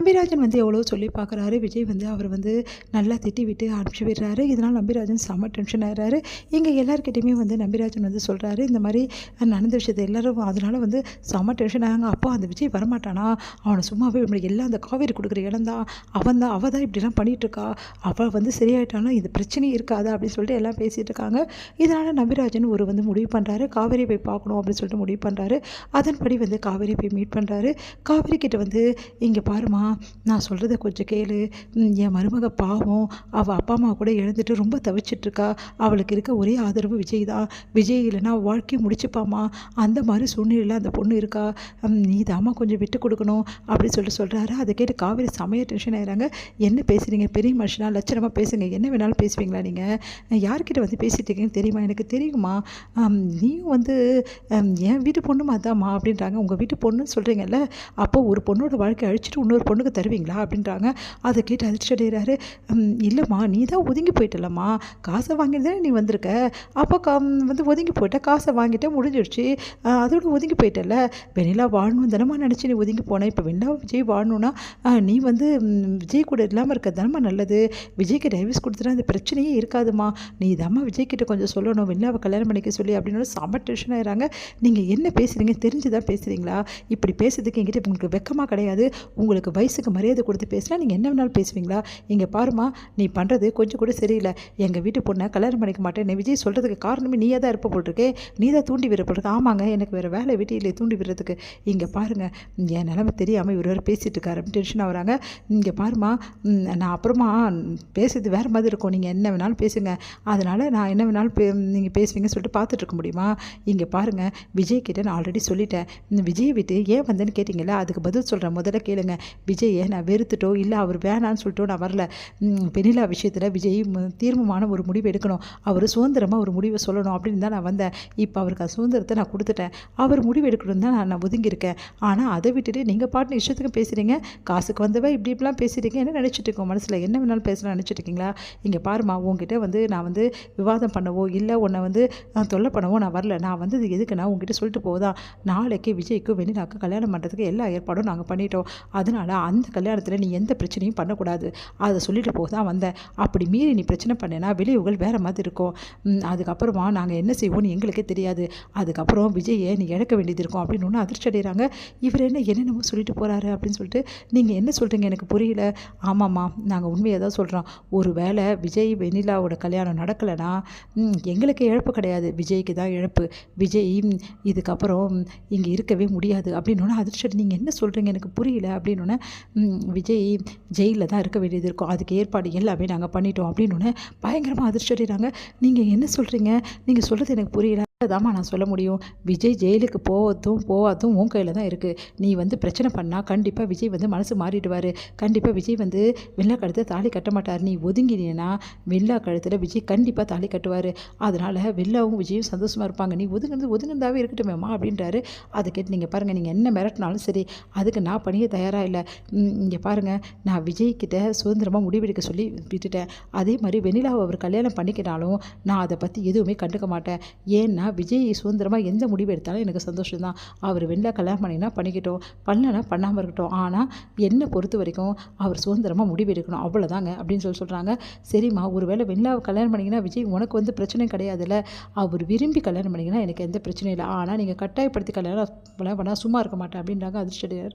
நம்பிராஜன் எவ்வளோ சொல்லி பார்க்குறாரு. விஜய் அவர் நல்லா திட்டி விட்டு அனுப்பிச்சி விடுறாரு. இதனால் நம்பிராஜன் செம்ம டென்ஷன் ஆகிறாரு. இங்கே எல்லாருக்கிட்டையுமே நம்பிராஜன் சொல்கிறாரு, இந்த மாதிரி நடந்த விஷயத்தை எல்லோரும் அதனால் செம்ம டென்ஷன் ஆகாங்க. அப்போ அந்த விஜய் வரமாட்டானா, அவனை சும்மாவே எல்லாம் அந்த காவேரி கொடுக்குற இடம் தான், அவள் தான் இப்படிலாம் பண்ணிகிட்ருக்கா, அவள் சரியாயிட்டானா இது பிரச்சனையே இருக்காதா அப்படின்னு சொல்லிட்டு எல்லாம் பேசிகிட்டு இருக்காங்க. இதனால் நம்பிராஜன் முடிவு பண்ணுறாரு, காவேரி போய் பார்க்கணும் அப்படின்னு சொல்லிட்டு முடிவு பண்ணுறாரு. அதன்படி காவேரி போய் மீட் பண்ணுறாரு. காவேரி கிட்ட இங்கே பாருமா, நான் சொல்கிறத கொஞ்சம் கேளு, என் மருமக பாவம், அவள் அப்பா அம்மா கூட இழந்துட்டு ரொம்ப தவிச்சிட்ருக்கா, அவளுக்கு இருக்க ஒரே ஆதரவு விஜய் தான், விஜய் இல்லைன்னா வாழ்க்கையை முடிச்சுப்பாமா, அந்த மாதிரி சூழ்நிலையில் அந்த பொண்ணு இருக்கா, நீ தாம்மா கொஞ்சம் விட்டு கொடுக்கணும் அப்படின்னு சொல்கிறாரு. அதை கேட்டு காவேரி செமையாக டென்ஷன் ஆகிறாங்க. என்ன பேசுகிறீங்க, பெரிய மனுஷனா, லட்சணமாக பேசுங்க, என்ன வேணாலும் பேசுவீங்களா நீங்கள், யார்கிட்ட பேசிகிட்டு இருக்கீங்கன்னு தெரியுமா, எனக்கு தெரியுமா, நீயும் என் வீட்டு பொண்ணுமா தாம்மா அப்படின்றாங்க. உங்கள் வீட்டு பொண்ணுன்னு சொல்கிறீங்கல்ல, அப்போ ஒரு பொண்ணோட வாழ்க்கை அழிச்சிட்டு இன்னொரு பொண்ணுக்கு தருவீங்களா அப்படின்றாங்க. அதை கேட்டு அதிர்ச்சி அடைகிறாரு. இல்லைம்மா, நீ தான் ஒதுங்கி போயிட்டலம்மா, காசை வாங்கிட்டு தானே நீ வந்திருக்க, அப்போ ஒதுங்கி போயிட்ட, காசை வாங்கிட்டே முடிஞ்சிடுச்சு, அதோட ஒதுங்கி போயிட்டல, வெண்ணிலா வாழணும் தானம்மா நினச்சி நீ ஒதுங்கி போனேன், இப்போ வெண்ணிலா விஜய் வாழணும்னா நீ விஜய் கூட இல்லாமல் இருக்க தானம்மா நல்லது, விஜய்க்கு டைவர்ஸ் கொடுத்துட்டா அந்த பிரச்சனையே இருக்காதுமா, நீ தாம்மா விஜய்கிட்ட கொஞ்சம் சொல்லணும், வெண்ணிலாவை கல்யாணம் பண்ணிக்க சொல்லி அப்படின்னு செம்ம டென்ஷன் ஆகிறாங்க. நீங்கள் என்ன பேசுகிறீங்க, தெரிஞ்சு தான் பேசுகிறீங்களா, இப்படி பேசுறதுக்கு என்கிட்ட உங்களுக்கு வெக்கமாக கிடையாது, உங்களுக்கு வயசுக்கு மரியாதை கொடுத்து பேசினா நீங்கள் என்ன வேணாலும் பேசுவீங்களா, இங்கே பாருமா, நீ பண்ணுறது கொஞ்சம் கூட சரியில்லை, எங்கள் வீட்டு பொண்ணை கல்யாணம் பண்ணிக்க மாட்டேன் விஜய் சொல்கிறதுக்கு காரணமே நீயே தான் இருப்ப போட்டிருக்கே, நீ தான் தூண்டி விட போட்டிருக்க, ஆமாங்க எனக்கு வேறு வேலை வீட்டு இல்லை தூண்டி விடுறதுக்கு, இங்கே பாருங்கள் என் நிலைமை தெரியாமல் இவர் வேறு பேசிகிட்டு இருக்காரு அப்படின்னு டென்ஷன் ஆகிறாங்க. இங்கே பாருமா, நான் அப்புறமா பேசுறது வேறு மாதிரி இருக்கும், நீங்கள் என்ன வேணாலும் பேசுங்க, அதனால் நான் என்ன வேணாலும் நீங்கள் பேசுவீங்கன்னு சொல்லிட்டு பார்த்துட்டு இருக்க முடியுமா, இங்கே பாருங்கள், விஜய் கிட்டே நான் ஆல்ரெடி சொல்லிட்டேன், விஜய் விட்டு ஏன் வந்தேன்னு கேட்டிங்களா, அதுக்கு பதில் சொல்கிறேன், முதல்ல கேளுங்க, விஜயை நான் வெறுத்துட்டோ இல்லை அவர் வேணான்னு சொல்லிட்டோ நான் வரல, வெண்ணிலா விஷயத்தில் விஜய் தீர்மானமான ஒரு முடிவு எடுக்கணும், அவர் சுதந்திரமாக ஒரு முடிவை சொல்லணும் அப்படின்னு தான் நான் வந்தேன், இப்போ அவருக்கு சுதந்திரத்தை நான் கொடுத்துட்டேன், அவர் முடிவு எடுக்கணும் தான் நான் ஒதுங்கியிருக்கேன், ஆனால் அதை விட்டுட்டு நீங்கள் பாட்டு இஷ்டத்துக்கு பேசுகிறீங்க, காசுக்கு வந்தவ இப்படிலாம் பேசுகிறீங்க, என்ன நினச்சிட்டு இருக்கோம் மனசில், என்ன வேணாலும் பேசலாம் நினச்சிட்டு இருக்கீங்களா, இங்கே பாருமா, உங்ககிட்ட நான் விவாதம் பண்ணவோ இல்லை உன்னை தொல்லை பண்ணவோ நான் வரல, நான் வந்தது எதுக்குன்னா உங்ககிட்ட சொல்லிட்டு போதான், நாளைக்கு விஜய்க்கும் வெண்ணிலாவுக்கு கல்யாணம் பண்ணுறதுக்கு எல்லா ஏற்பாடும் நாங்கள் பண்ணிட்டோம், அதனால் அந்த கல்யாணத்தில் நீ எந்த பிரச்சனையும் பண்ணக்கூடாது, அதை சொல்லிட்டு போக தான் வந்தேன், அப்படி மீறி நீ பிரச்சனை பண்ணேன்னா விளைவுகள் வேறு மாதிரி இருக்கும், அதுக்கப்புறமா நாங்கள் என்ன செய்வோம்னு எங்களுக்கே தெரியாது, அதுக்கப்புறம் விஜயை நீ இழக்க வேண்டியது இருக்கும் அப்படின்னு ஒன்று அதிர்ச்சி அடைகிறாங்க. இவர் என்னென்னமோ சொல்லிட்டு போகிறாரு அப்படின்னு சொல்லிட்டு, நீங்கள் என்ன சொல்கிறீங்க எனக்கு புரியல, ஆமாம்மா நாங்கள் உண்மையை தான் சொல்கிறோம், ஒரு வேளை விஜய் வெண்ணிலாவோட கல்யாணம் நடக்கலைன்னா எங்களுக்கு இழப்பு கிடையாது, விஜய்க்கு தான் இழப்பு, விஜய் இதுக்கப்புறம் இங்கே இருக்கவே முடியாது அப்படின்னு அதிர்ச்சி, நீங்கள் என்ன சொல்கிறீங்க எனக்கு புரியல அப்படின்னு விஜய் ஜெயிலில் தான் இருக்க வேண்டியது இருக்கும், அதுக்கு ஏற்பாடு எல்லாமே நாங்கள் பண்ணிட்டோம் அப்படின்னு பயங்கரமாக அதிர்ச்சி அடைகிறாங்க. நீங்கள் என்ன சொல்கிறீங்க, நீங்கள் சொல்கிறது எனக்கு புரியல, தாம்மா நான் சொல்ல முடியும், விஜய் ஜெயிலுக்கு போவதும் உன் கையில் தான் இருக்குது, நீ பிரச்சனை பண்ணால் கண்டிப்பாக விஜய் மனசு மாறிடுவார், கண்டிப்பாக விஜய் வெள்ளா கழுத்தை தாலி கட்ட மாட்டார், நீ ஒதுங்கினீன்னா வெள்ளா கழுத்தில் விஜய் கண்டிப்பாக தாலி கட்டுவார், அதனால் வெள்ளாவும் விஜயும் சந்தோஷமாக இருப்பாங்க, நீ ஒதுங்கினதாகவே இருக்கட்டுமேம்மா அப்படின்றாரு. அதை கேட்டு நீங்கள் பாருங்கள், நீங்கள் என்ன மிரட்டினாலும் சரி அதுக்கு நான் பண்ணிய தயாராக இல்லை, இங்கே பாருங்கள், நான் விஜய்கிட்ட சுதந்திரமாக முடிவெடுக்க சொல்லி விட்டுட்டேன், அதே மாதிரி வெண்ணிலாவை அவர் கல்யாணம் பண்ணிக்கிட்டாலும் நான் அதை பற்றி எதுவுமே கண்டுக்க மாட்டேன், ஏன்னா விஜய் சுதந்திரமாக எந்த முடிவு எடுத்தாலும் எனக்கு சந்தோஷம் தான், அவர் வெண்ணிலா கல்யாணம் பண்ணினா பண்ணிக்கிட்டோம், பண்ணலன்னா பண்ணாமல் இருக்கட்டும், ஆனால் என்னை பொறுத்த வரைக்கும் அவர் சுதந்திரமாக முடிவு எடுக்கணும், அவ்வளோதாங்க அப்படின்னு சொல்கிறாங்க. சரிம்மா, ஒரு வேளை வெண்ணிலாவை கல்யாணம் பண்ணிங்கன்னா விஜய் உனக்கு பிரச்சனை கிடையாதுல்ல, அவர் விரும்பி கல்யாணம் பண்ணிங்கன்னா எனக்கு எந்த பிரச்சனையும் இல்லை, ஆனால் நீங்கள் கட்டாயப்படுத்தி கல்யாணம் பண்ணால் சும்மா இருக்க மாட்டேன் அப்படின்றாங்க அதிர்ஷ்டர்.